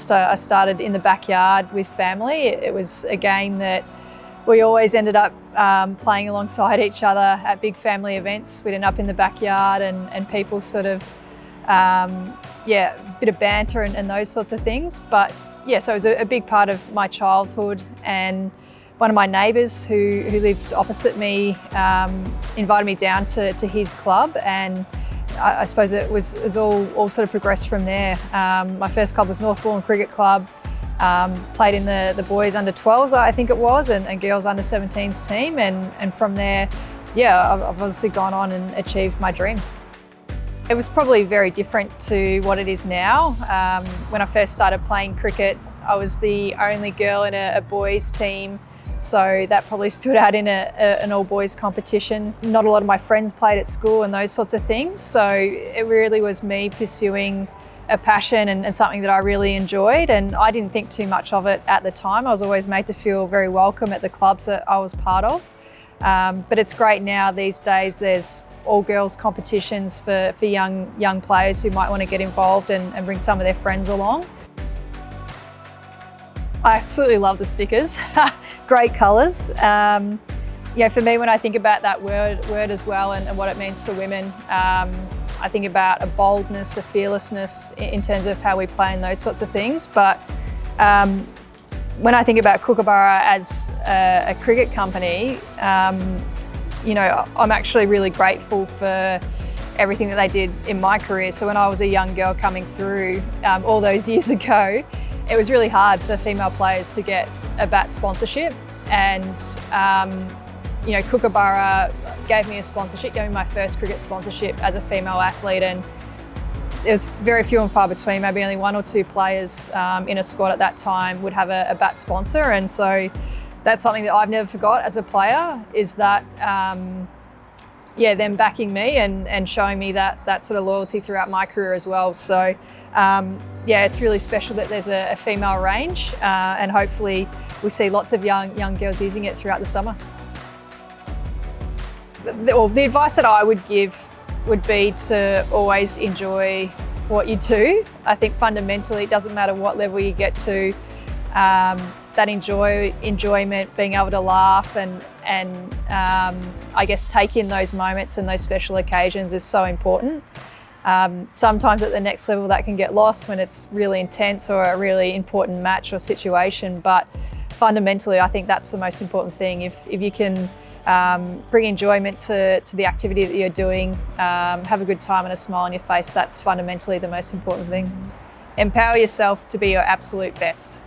first, I started in the backyard with family. It was a game that we always ended up playing alongside each other at big family events. We'd end up in the backyard and people sort of, a bit of banter and those sorts of things. But yeah, so it was a big part of my childhood. And one of my neighbours who lived opposite me invited me down to his club, and I suppose it was all sort of progressed from there. My first club was Northbourne Cricket Club. Played in the boys under 12s, I think it was, and girls under 17s team, and from there, I've obviously gone on and achieved my dream. It was probably very different to what it is now. When I first started playing cricket, I was the only girl in a boys team, so that probably stood out in an all-boys competition. Not a lot of my friends played at school and those sorts of things, so it really was me pursuing a passion and something that I really enjoyed, and I didn't think too much of it at the time. I was always made to feel very welcome at the clubs that I was part of. But it's great now these days. There's all-girls competitions for young players who might want to get involved and bring some of their friends along. I absolutely love the stickers. Great colours. For me, when I think about that word as well and what it means for women, I think about a boldness, a fearlessness in terms of how we play and those sorts of things. But when I think about Kookaburra as a cricket company, I'm actually really grateful for everything that they did in my career. So when I was a young girl coming through all those years ago, it was really hard for female players to get a bat sponsorship, and Kookaburra gave me a sponsorship, gave me my first cricket sponsorship as a female athlete, and it was very few and far between. Maybe only one or two players in a squad at that time would have a bat sponsor, and so that's something that I've never forgot as a player, is that them backing me and showing me that sort of loyalty throughout my career as well. So it's really special that there's a female range, and hopefully we see lots of young girls using it throughout the summer. The advice that I would give would be to always enjoy what you do. I think fundamentally it doesn't matter what level you get to, that enjoyment, being able to laugh and I guess take in those moments and those special occasions is so important. Sometimes at the next level that can get lost when it's really intense or a really important match or situation, but fundamentally I think that's the most important thing. If you can bring enjoyment to the activity that you're doing, have a good time and a smile on your face, that's fundamentally the most important thing. Empower yourself to be your absolute best.